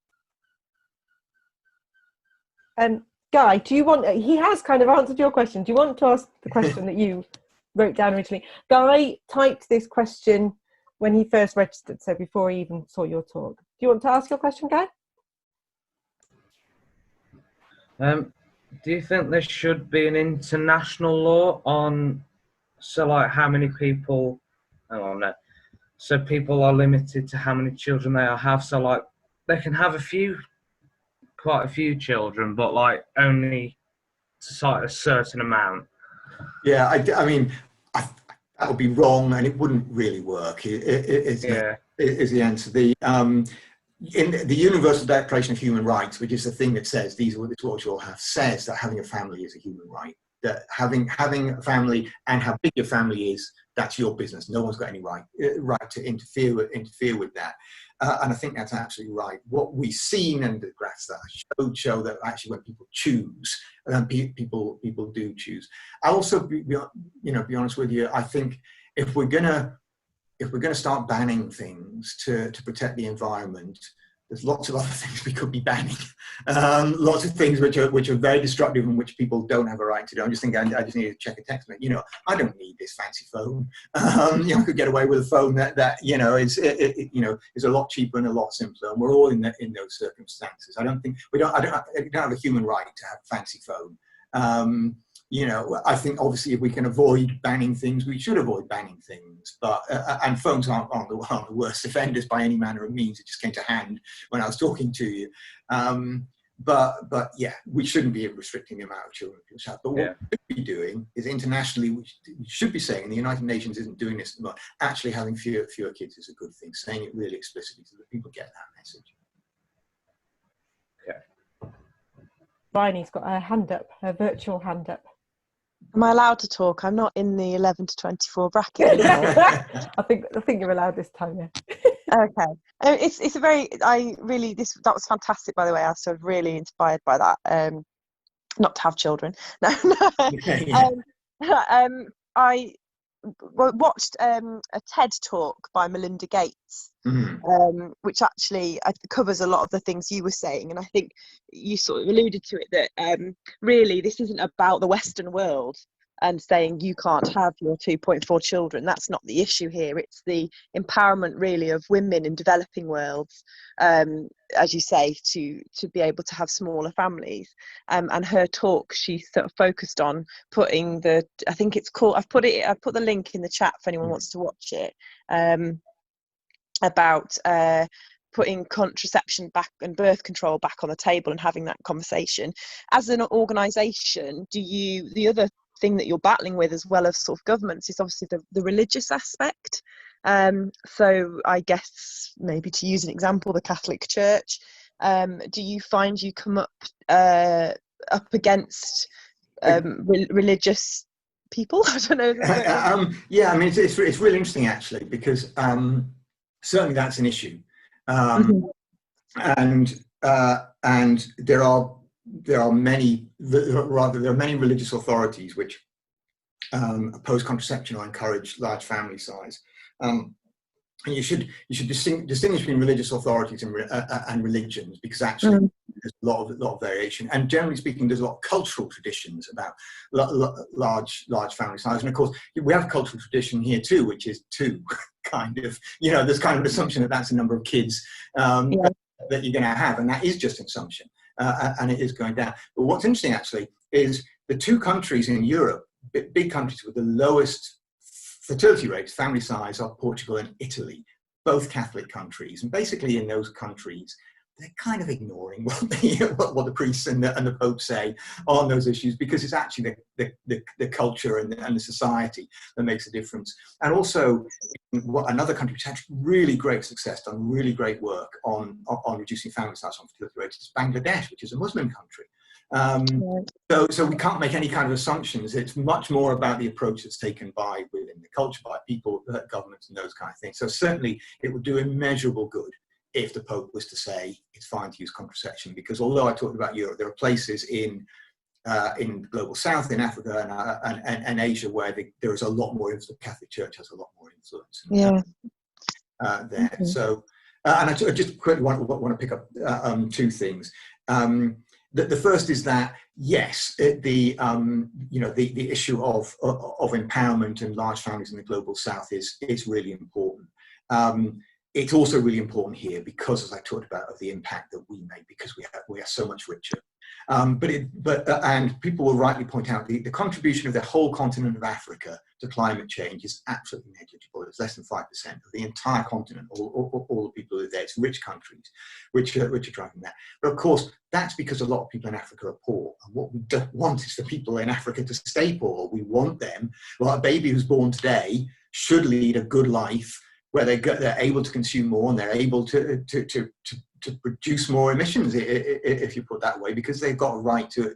Guy, do you want, he has kind of answered your question. Do you want to ask the question that you wrote down originally? Guy typed this question when he first registered, so before he even saw your talk. Do you want to ask your question, Guy? Do you think there should be an international law on, so like how many people, so people are limited to how many children they have, so like they can have quite a few children, but like only to a certain amount? Yeah, I mean, that would be wrong, and it wouldn't really work. Is the answer. In the Universal Declaration of Human Rights, which is the thing that says these are what you all have, says that having a family is a human right. That having a family and how big your family is, that's your business. No one's got any right to interfere with that. And I think that's absolutely right. What we've seen, and the graphs that I show that actually when people choose, people do choose. I'll also be honest with you. I think if we're gonna start banning things to protect the environment, there's lots of other things we could be banning. Lots of things which are very destructive and which people don't have a right to do. I'm just thinking, I just need to check a text message. You know, I don't need this fancy phone. You know, I could get away with a phone that you know is a lot cheaper and a lot simpler. And we're all in those circumstances. I don't have a human right to have a fancy phone. You know, I think obviously if we can avoid banning things, we should avoid banning things. But and phones aren't the worst offenders by any manner of means. It just came to hand when I was talking to you. But yeah, we shouldn't be restricting the amount of children people have. But what we should be doing is internationally, we should be saying, and the United Nations isn't doing this, but actually having fewer kids is a good thing. Saying it really explicitly so that people get that message. Okay. Bryony's got a hand up, a virtual hand up. Am I allowed to talk? I'm not in the 11 to 24 bracket anymore. I think you're allowed this time, yeah. Okay. It's a very, that was fantastic, by the way. I was sort of really inspired by that. Not to have children. No. I watched a TED talk by Melinda Gates, which actually covers a lot of the things you were saying, and I think you sort of alluded to it, that really this isn't about the Western world and saying you can't have your 2.4 children. That's not the issue here. It's the empowerment really of women in developing worlds, as you say, to be able to have smaller families. And her talk, she sort of focused on putting I think it's called, I've put the link in the chat if anyone wants to watch it, about putting contraception back and birth control back on the table and having that conversation. As an organisation, the other thing that you're battling with, as well as sort of governments, is obviously the religious aspect. So I guess maybe to use an example, the Catholic Church. Do you find you come up against religious people? I don't know. Yeah, I mean it's really interesting actually, because certainly that's an issue, and there are many religious authorities which oppose contraception or encourage large family size. And you should distinguish between religious authorities and religions, because actually there's a lot of variation. And generally speaking, there's a lot of cultural traditions about large family size. And of course, we have a cultural tradition here too, which is two, kind of, you know, there's kind of an assumption that that's the number of kids that you're going to have, and that is just an assumption. And it is going down. But what's interesting actually is the two countries in Europe, big countries with the lowest fertility rates, family size, are Portugal and Italy, both Catholic countries. And basically in those countries, they're kind of ignoring what the priests and the Pope say on those issues, because it's actually the culture and the society that makes a difference. And also, another country which had really great success, done really great work on reducing family size, on fertility rates, is Bangladesh, which is a Muslim country. So we can't make any kind of assumptions. It's much more about the approach that's taken within the culture, by people, governments, and those kind of things. So certainly it would do immeasurable good if the Pope was to say it's fine to use contraception, because although I talked about Europe, there are places in the global south, in Africa and Asia, where there is a lot more influence. The Catholic Church has a lot more influence there. So, and I just quickly want to pick up two things. The first is that yes, the issue of empowerment and large families in the global south is really important. It's also really important here because, as I talked about, of the impact that we make, because we are so much richer. And people will rightly point out the contribution of the whole continent of Africa to climate change is absolutely negligible. It's less than 5% of the entire continent, all the people who are there. It's rich countries which are driving that. But of course, that's because a lot of people in Africa are poor. And what we don't want is for people in Africa to stay poor. We want them, well, a baby who's born today should lead a good life, where they're able to consume more and they're able to produce more emissions, if you put it that way, because they've got a right to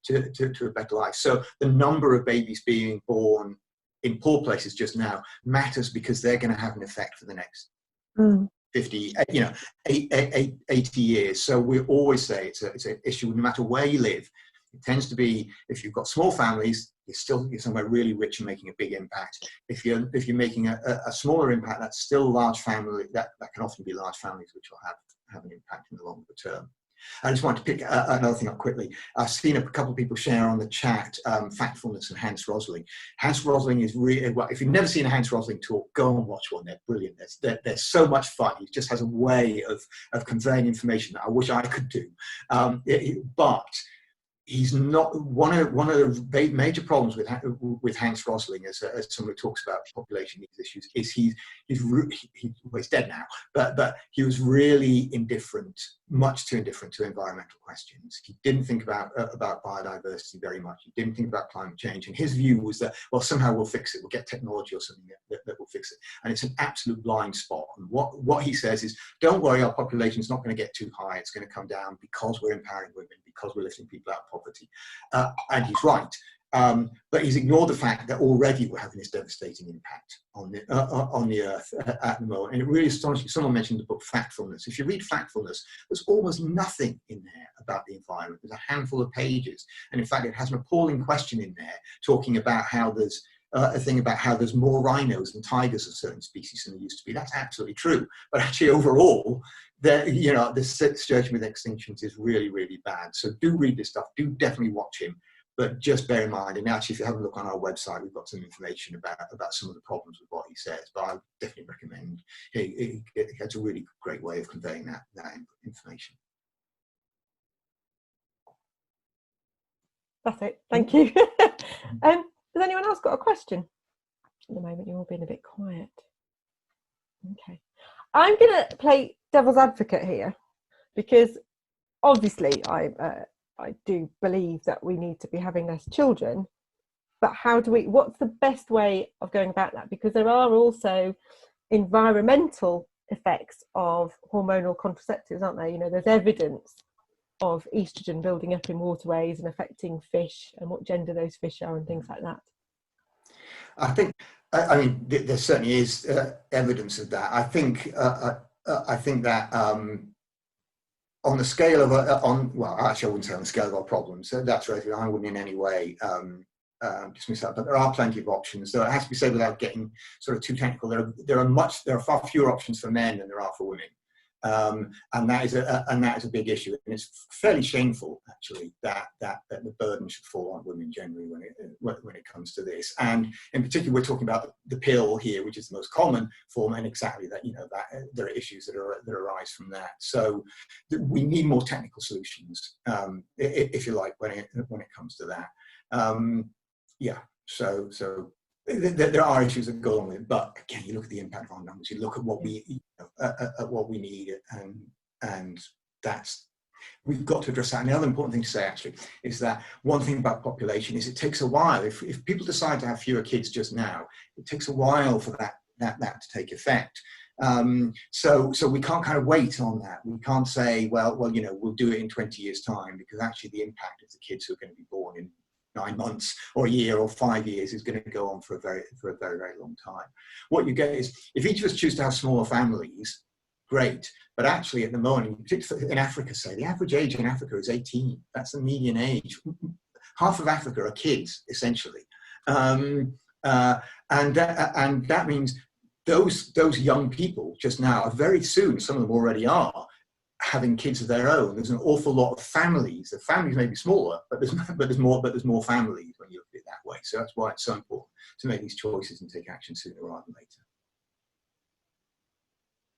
a better life. So the number of babies being born in poor places just now matters, because they're going to have an effect for the next 50, 80 years. So we always say it's an issue no matter where you live. It tends to be, if you've got small families, you're somewhere really rich and making a big impact. If you're making a smaller impact, that's still large family. That can often be large families which will have have an impact in the longer term. I just want to pick another thing up quickly. I've seen a couple of people share on the chat Factfulness and Hans Rosling. Hans Rosling is really, well, if you've never seen a Hans Rosling talk, go and watch one. They're brilliant. They're so much fun. He just has a way of conveying information that I wish I could do. But he's not one of the major problems with Hans Rosling as someone who talks about population needs issues is he's dead now, but he was really indifferent, much too indifferent to environmental questions. He didn't think about biodiversity very much. He didn't think about climate change, and his view was that, well, somehow we'll fix it. We'll get technology or something that will fix it. And it's an absolute blind spot. And what he says is, don't worry, our population is not going to get too high. It's going to come down because we're empowering women, because we're lifting people out of poverty. And he's right. But he's ignored the fact that already we're having this devastating impact on the earth at the moment. And it really astonishes me. Someone mentioned the book Factfulness. If you read Factfulness, there's almost nothing in there about the environment. There's a handful of pages. And in fact, it has an appalling question in there talking about how there's a thing about how there's more rhinos and tigers of certain species than there used to be. That's absolutely true. But actually, overall, the situation with extinctions is really, really bad. So do read this stuff. Do definitely watch him. But just bear in mind, and actually, if you have a look on our website, we've got some information about some of the problems with what he says. But I definitely recommend he has a really great way of conveying that information. That's it. Thank you. Has anyone else got a question? At the moment, you're all being a bit quiet. Okay. I'm going to play devil's advocate here, because obviously I do believe that we need to be having less children, but what's the best way of going about that? Because there are also environmental effects of hormonal contraceptives, aren't there? You know, there's evidence of estrogen building up in waterways and affecting fish and what gender those fish are and things like that. I mean, there certainly is evidence of that. I think that on the scale of well, actually, I wouldn't say on the scale of our problems. That's relative. I wouldn't in any way dismiss that. But there are plenty of options. So it has to be said without getting sort of too technical. There are far fewer options for men than there are for women. And that is a big issue, and it's fairly shameful actually that the burden should fall on women generally when it comes to this. And in particular, we're talking about the pill here, which is the most common form, and exactly that, you know, that there are issues that arise from that. So we need more technical solutions, if you like, when it comes to that. Yeah. So there are issues that go along with it, but again, you look at the impact of our numbers, you look at what we need, and we've got to address that. And the other important thing to say actually is that one thing about population is it takes a while. If people decide to have fewer kids just now, it takes a while for that to take effect. So we can't kind of wait on that. We can't say, well, you know, we'll do it in 20 years' time, because actually the impact of the kids who are going to be born in 9 months or a year or 5 years is going to go on for a very, very long time. What you get is, if each of us choose to have smaller families, great. But actually at the moment, particularly in Africa, say, the average age in Africa is 18. That's the median age. Half of Africa are kids, essentially. And that means those young people just now are very soon, some of them already are, having kids of their own. There's an awful lot of families. The families may be smaller, but there's more families when you look at it that way. So that's why it's so important to make these choices and take action sooner rather than later.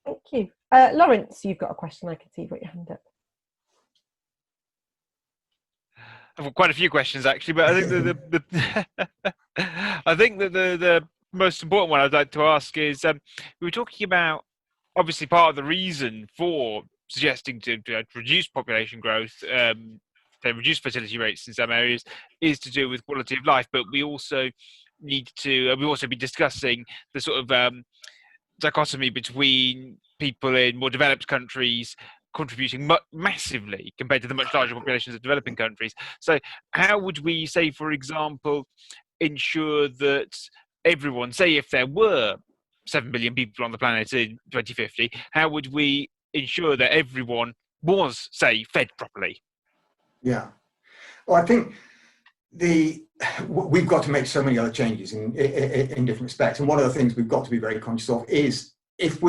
Thank you. Lawrence, you've got a question. I can see you've got your hand up. I've got quite a few questions actually, but I think I think that the most important one I'd like to ask is, we were talking about, obviously part of the reason for suggesting to reduce population growth, to reduce fertility rates in some areas, is to do with quality of life. But we also need to, we'll also be discussing the sort of dichotomy between people in more developed countries contributing massively compared to the much larger populations of developing countries. So how would we, say, for example, ensure that everyone, say if there were 7 billion people on the planet in 2050, how would we ensure that everyone was, say, fed properly? Yeah. Well, I think we've got to make so many other changes in different respects. And one of the things we've got to be very conscious of is if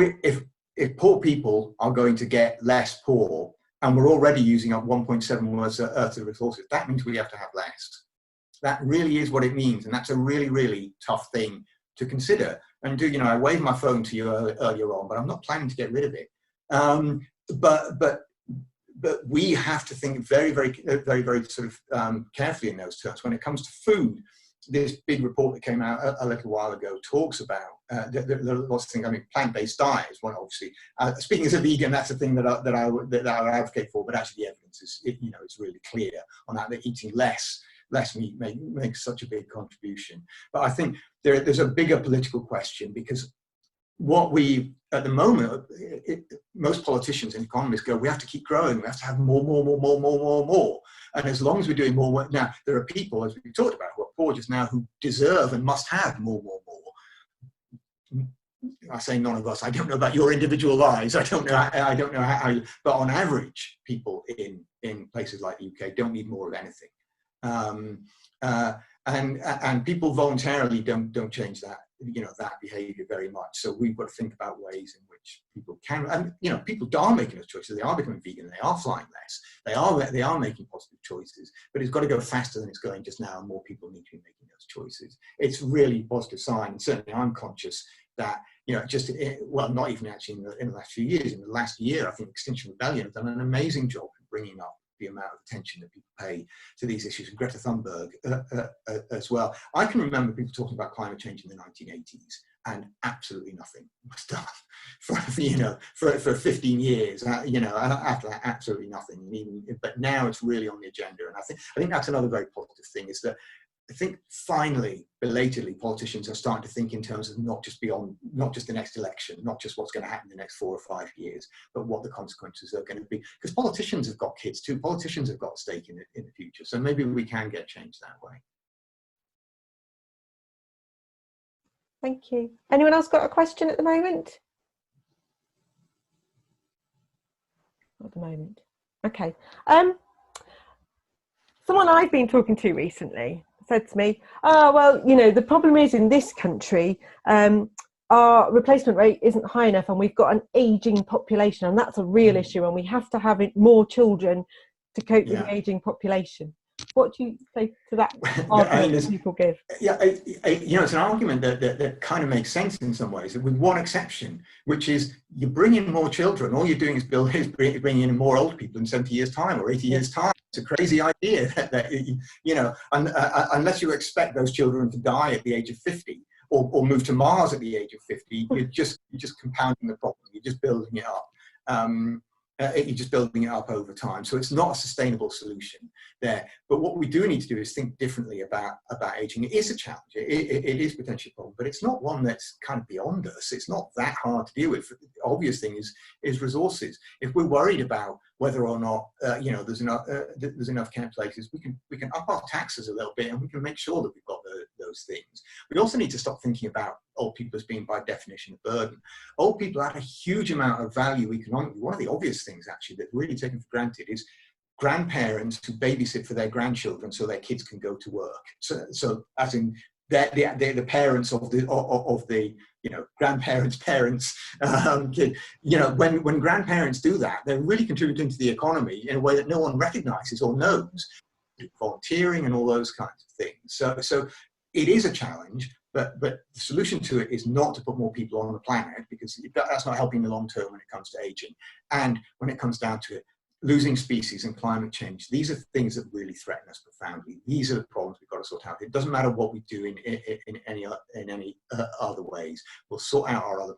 if poor people are going to get less poor, and we're already using up 1.7 words of Earth's resources, that means we have to have less. That really is what it means, and that's a really, really tough thing to consider. And I waved my phone to you earlier on, but I'm not planning to get rid of it. But we have to think very, very, very, very sort of carefully in those terms. When it comes to food, this big report that came out a little while ago talks about there are lots of things. I mean, plant-based diet is one, obviously. Speaking as a vegan, that's the thing that I advocate for. But actually, the evidence is, it's really clear on that eating less meat makes such a big contribution. But I think there's a bigger political question, because what we, at the moment, most politicians and economists go, we have to keep growing, we have to have more. And as long as we're doing more work, now there are people, as we talked about, who are poor just now, who deserve and must have more. I say none of us. I don't know about your individual lives. I don't know how but on average, people in places like the UK don't need more of anything. And people voluntarily don't change that behavior very much. So we've got to think about ways in which people can, and people are making those choices. They are becoming vegan. They are flying less. They are making positive choices. But it's got to go faster than it's going just now, and more people need to be making those choices. It's really a positive sign. And certainly, I'm conscious that not even actually in the last few years. In the last year, I think Extinction Rebellion have done an amazing job in bringing up the amount of attention that people pay to these issues, and Greta Thunberg as well. I can remember people talking about climate change in the 1980s, and absolutely nothing was done for 15 years. And after that, absolutely nothing. But now it's really on the agenda, and I think that's another very positive thing, is that I think finally, belatedly, politicians are starting to think in terms of not just the next election, not just what's going to happen in the next 4 or 5 years, but what the consequences are going to be. Because politicians have got kids too. Politicians have got a stake in the future. So maybe we can get change that way. Thank you. Anyone else got a question at the moment? At the moment. Okay. Someone I've been talking to recently said to me, the problem is in this country, our replacement rate isn't high enough, and we've got an aging population, and that's a real issue, and we have to have more children to cope with the aging population. What do you say to that argument that people give? Yeah, it's an argument that kind of makes sense in some ways, with one exception, which is you bring in more children, all you're doing is bringing in more old people in 70 years' time or 80 years' time. It's a crazy idea unless you expect those children to die at the age of 50 or move to Mars at the age of 50, you're just compounding the problem. You're just building it up. You're just building it up over time. So it's not a sustainable solution there. But what we do need to do is think differently about aging. It is a challenge. It is potentially a problem, but it's not one that's kind of beyond us. It's not that hard to deal with. The obvious thing is resources. If we're worried about whether or not there's enough care places, we can up our taxes a little bit, and we can make sure that we've got those things. We also need to stop thinking about old people as being by definition a burden. Old people add a huge amount of value economically. One of the obvious things actually that's really taken for granted is grandparents who babysit for their grandchildren so their kids can go to work. So as in they're the parents of the grandparents' parents. When grandparents do that, they're really contributing to the economy in a way that no one recognizes or knows. Volunteering and all those kinds of things. So it is a challenge, but the solution to it is not to put more people on the planet, because that's not helping the long term when it comes to aging. And when it comes down to it, losing species and climate change, these are things that really threaten us profoundly. These are the problems we've got to sort out. It doesn't matter what we do in any other ways. We'll sort out our other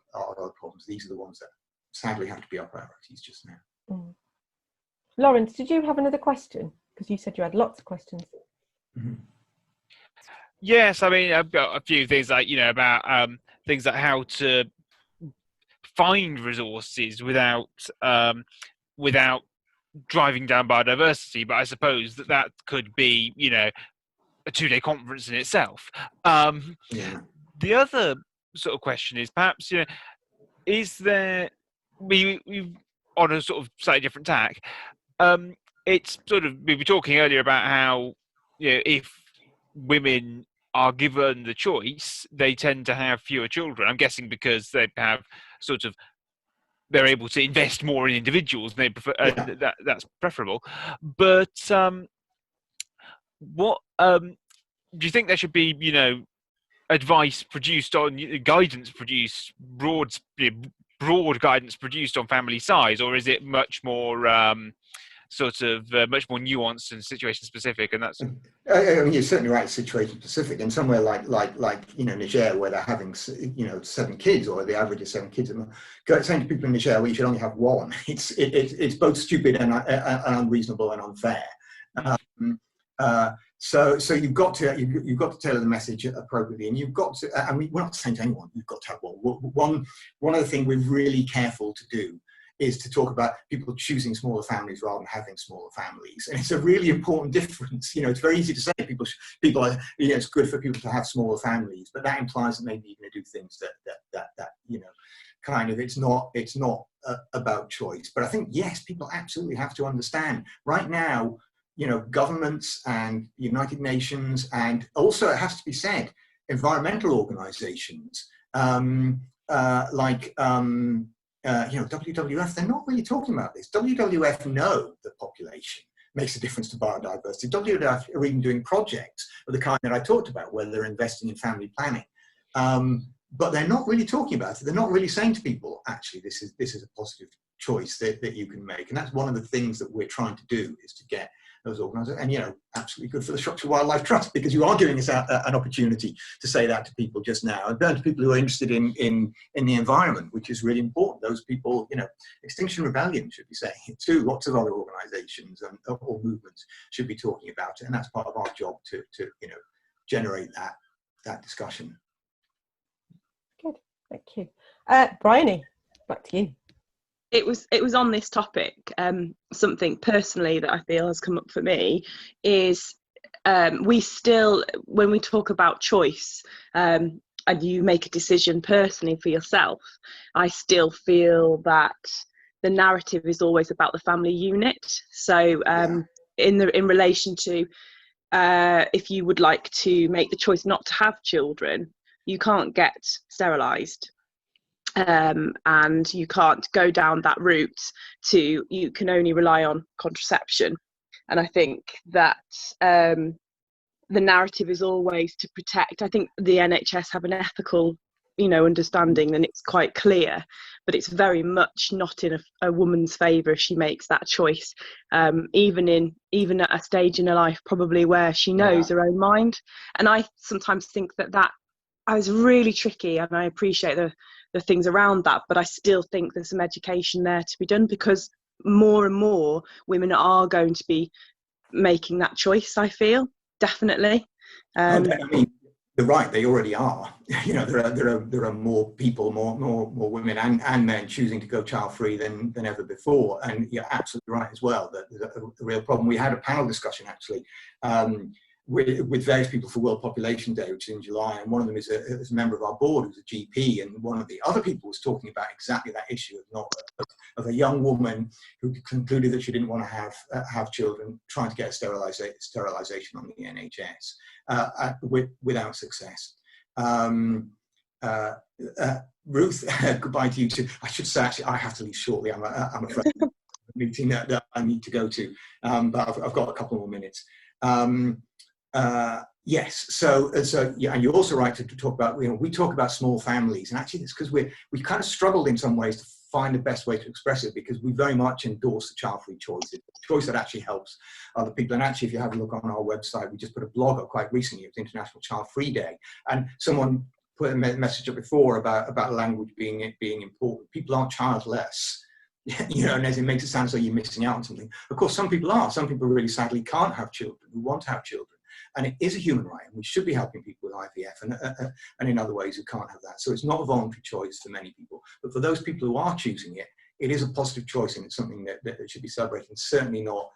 problems. These are the ones that sadly have to be our priorities just now. Mm. Lawrence, did you have another question? Because you said you had lots of questions. Mm-hmm. Yes, I mean, I've got a few things about things like how to find resources without driving down biodiversity. But I suppose that could be, a 2-day conference in itself. The other sort of question is perhaps, is there, we on a sort of slightly different tack, it's sort of, we were talking earlier about how, if women are given the choice, they tend to have fewer children. I'm guessing because they have sort of they're able to invest more in individuals, and they prefer, that's preferable. But what do you think there should be, advice produced on, guidance produced, broad guidance produced on family size, or is it much more much more nuanced and situation specific? And that's I mean, you're certainly right, situation specific. And somewhere like Niger, where they're having 7 kids, or the average is 7 kids, saying to people in Niger, well, you should only have 1. It's both stupid and unreasonable and unfair. So you've got to tailor the message appropriately, and you've got to. I mean, we're not saying to anyone you've got to have one. One of the things we're really careful to do is to talk about people choosing smaller families rather than having smaller families, and it's a really important difference. It's very easy to say people are, it's good for people to have smaller families, but that implies that maybe you're going to do things that kind of it's not about choice. But I think yes, people absolutely have to understand right now. Governments and United Nations, and also it has to be said, environmental organizations like WWF, they're not really talking about this. WWF know that population makes a difference to biodiversity. WWF are even doing projects of the kind that I talked about, where they're investing in family planning. But they're not really talking about it. They're not really saying to people, actually, this is a positive choice that you can make. And that's one of the things that we're trying to do, is to get those organisations, and absolutely good for the Shropshire Wildlife Trust, because you are giving us an opportunity to say that to people just now, and to people who are interested in the environment, which is really important. Those people, Extinction Rebellion should be saying it too. Lots of other organisations or movements should be talking about it, and that's part of our job to generate that discussion. Good, thank you. Bryony, back to you. It was on this topic. Something personally that I feel has come up for me is we still, when we talk about choice, and you make a decision personally for yourself, I still feel that the narrative is always about the family unit. So in relation to if you would like to make the choice not to have children, you can't get sterilised. And you can't go down that route you can only rely on contraception. And I think that the narrative is always to protect. I think the NHS have an ethical, understanding, and it's quite clear, but it's very much not in a woman's favour if she makes that choice, even at a stage in her life probably where she knows her own mind. And I sometimes think that is really tricky, and I appreciate the things around that, but I still think there's some education there to be done, because more and more women are going to be making that choice, I feel, definitely. I mean, they're right, they already are. There are more people, more women and men choosing to go child-free than ever before, and you're absolutely right as well, that there's a real problem. We had a panel discussion actually with various people for World Population Day, which is in July, and one of them is a member of our board who's a GP, and one of the other people was talking about exactly that issue of a young woman who concluded that she didn't want to have children, trying to get sterilisation on the NHS without success. Ruth, goodbye to you too. I should say, actually, I have to leave shortly. I'm afraid of a meeting that I need to go to, but I've got a couple more minutes. Yes, so yeah, and you're also right to talk about, we talk about small families, and actually it's because we kind of struggled in some ways to find the best way to express it, because we very much endorse the child-free choice. It's a choice that actually helps other people. And actually, if you have a look on our website, we just put a blog up quite recently. It was International Child-Free Day, and someone put a message up before about language being important. People aren't childless. And as it makes it sound as though you're missing out on something. Of course, some people are. Some people really sadly can't have children, who want to have children. And it is a human right, and we should be helping people with IVF and in other ways who can't have that. So it's not a voluntary choice for many people. But for those people who are choosing it, it is a positive choice, and it's something that should be celebrated, and certainly not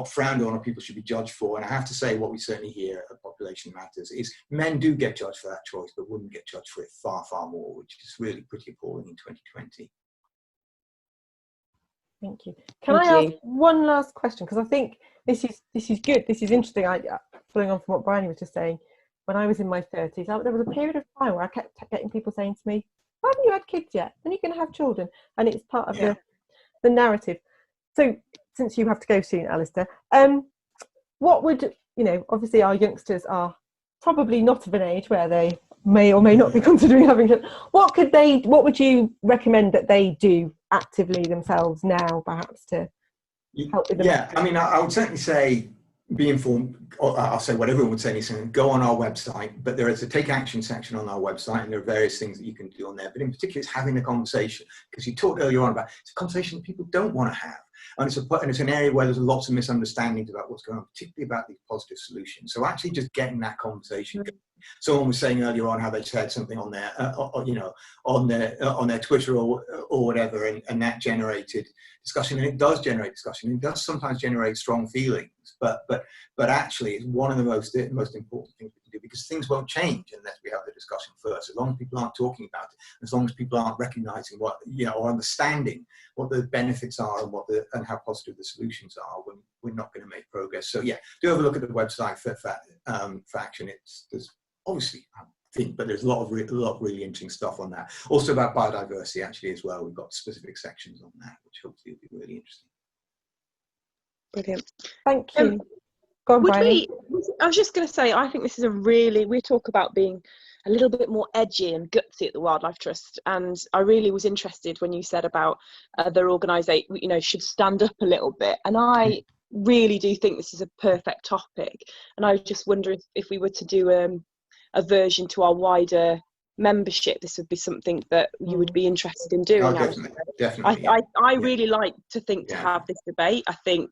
frowned on, or people should be judged for. And I have to say, what we certainly hear at Population Matters is men do get judged for that choice, but women get judged for it far, far more, which is really pretty appalling in 2020. Thank you. Can I ask one last question? Because I think this is good. This is interesting. Following on from what Bryony was just saying, when I was in my 30s, there was a period of time where I kept getting people saying to me, haven't you had kids yet? Then you're going to have children, and it's part of Yeah. the narrative. So since you have to go soon, Alistair, what would, you know, obviously our youngsters are probably not of an age where they may or may not be considering having children. What would you recommend that they do actively themselves now, perhaps, to help with them? Yeah, I mean, I would certainly say be informed. Or I'll say what everyone would say, go on our website, but there is a take action section on our website, and there are various things that you can do on there. But in particular, it's having the conversation, because you talked earlier on about it's a conversation that people don't want to have. And it's an area where there's lots of misunderstandings about what's going on, particularly about these positive solutions. So actually just getting that conversation going. Someone was saying earlier on how they said something on their, on their Twitter or whatever, and that generated discussion, and it does generate discussion. It does sometimes generate strong feelings, but actually it's one of the most important things we can do, because things won't change unless we have the discussion first. As long as people aren't talking about it, as long as people aren't recognizing what, or understanding what the benefits are and how positive the solutions are, we're not going to make progress. So yeah, do have a look at the website for action. There's obviously, I think, but there's a lot of really interesting stuff on that. Also about biodiversity, actually, as well. We've got specific sections on that, which hopefully will be really interesting. Brilliant. Thank you. Go on, Bryony. I was just going to say, I think this is we talk about being a little bit more edgy and gutsy at the Wildlife Trust, and I really was interested when you said about their organisation, should stand up a little bit, and I really do think this is a perfect topic, and I just wonder if we were to do a version to our wider membership, this would be something that you would be interested in doing. Oh, definitely. I really like to have this debate. I think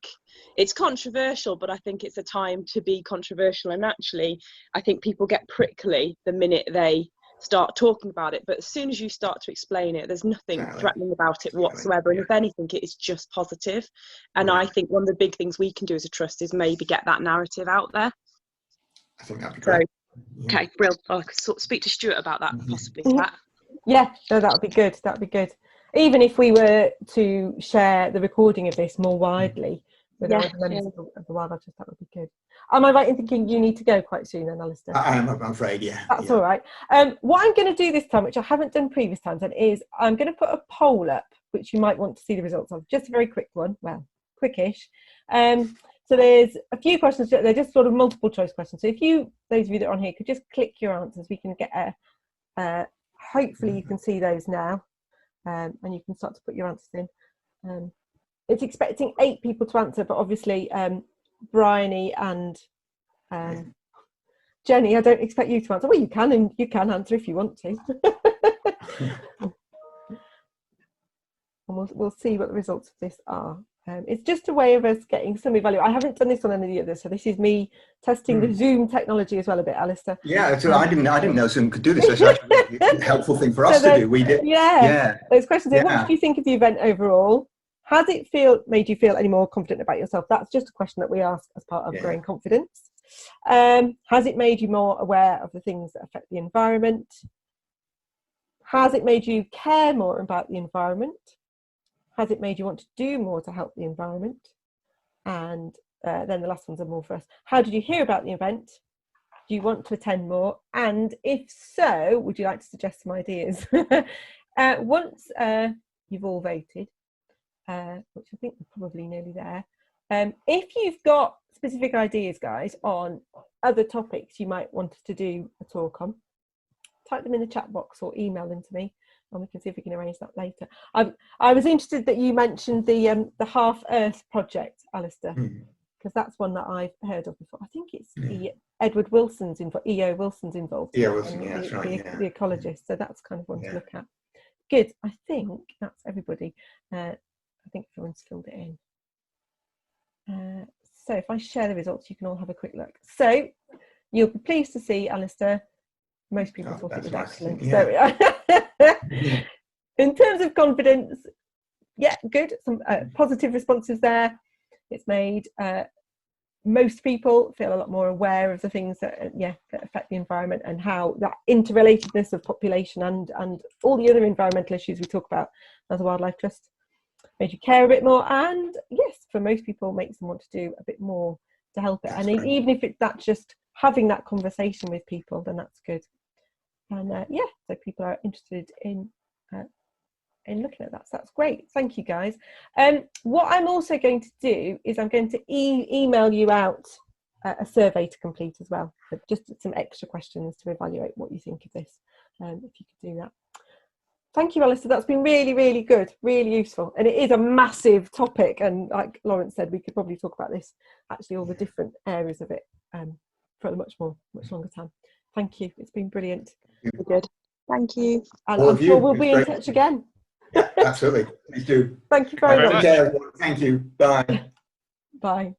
it's controversial, but I think it's a time to be controversial, and actually I think people get prickly the minute they start talking about it, but as soon as you start to explain it, there's nothing threatening about it whatsoever, and if anything, it is just positive. And I think one of the big things we can do as a trust is maybe get that narrative out there. I think that'd be great. Okay, brilliant. I could speak to Stuart about that, possibly. Yeah, no, that would be good. That would be good. Even if we were to share the recording of this more widely with our members of the Wildlife Trust, that would be good. Am I right in thinking you need to go quite soon then, Alistair? I am, I'm afraid, yeah. That's all right. What I'm going to do this time, which I haven't done previous times, is I'm going to put a poll up, which you might want to see the results of. Just a very quick one. Well, quickish. So there's a few questions, they're just sort of multiple choice questions. So if those of you that are on here, could just click your answers, we can get hopefully you can see those now, and you can start to put your answers in. It's expecting 8 people to answer, but obviously Bryony and Jenny, I don't expect you to answer. Well, you can, and you can answer if you want to. And we'll see what the results of this are. It's just a way of us getting some evaluation. I haven't done this on any of the others, so this is me testing the Zoom technology as well a bit, Alistair. Yeah, so I didn't know Zoom could do this. That's actually a helpful thing for us to do. We did. Yeah. Those questions. Yeah. What did you think of the event overall? Has it made you feel any more confident about yourself? That's just a question that we ask as part of growing confidence. Has it made you more aware of the things that affect the environment? Has it made you care more about the environment? Has it made you want to do more to help the environment? And then the last ones are more for us. How did you hear about the event? Do you want to attend more? And if so, would you like to suggest some ideas? Once you've all voted, which I think we're probably nearly there, if you've got specific ideas, guys, on other topics you might want us to do a talk on, type them in the chat box or email them to me, and we can see if we can arrange that later. I was interested that you mentioned the Half Earth project, Alistair, because that's one that I've heard of before. I think it's Edward Wilson's involved. E.O. Wilson's involved. Yeah, Wilson, yeah, that's right. The ecologist. So that's kind of one to look at. Good. I think that's everybody. I think everyone's filled it in. So if I share the results, you can all have a quick look. So you'll be pleased to see, Alistair, most people thought it was excellent. Yeah. So in terms of confidence, yeah, good. Some positive responses there. It's made most people feel a lot more aware of the things that that affect the environment, and how that interrelatedness of population and all the other environmental issues we talk about as a Wildlife Trust made you care a bit more, and yes, for most people makes them want to do a bit more to help it. And even if that's just having that conversation with people, then that's good. And so people are interested in in looking at that. So that's great. Thank you, guys. What I'm also going to do is I'm going to email you out a survey to complete as well, but just some extra questions to evaluate what you think of this, if you could do that. Thank you, Alistair. That's been really, really good, really useful. And it is a massive topic. And like Lawrence said, we could probably talk about this, actually all the different areas of it for a much longer time. Thank you. It's been brilliant. Good. Thank you. And I'm sure we'll be in touch again. Yeah, absolutely. Please do. Thank you very much. Take care, everyone. Thank you. Bye. Bye.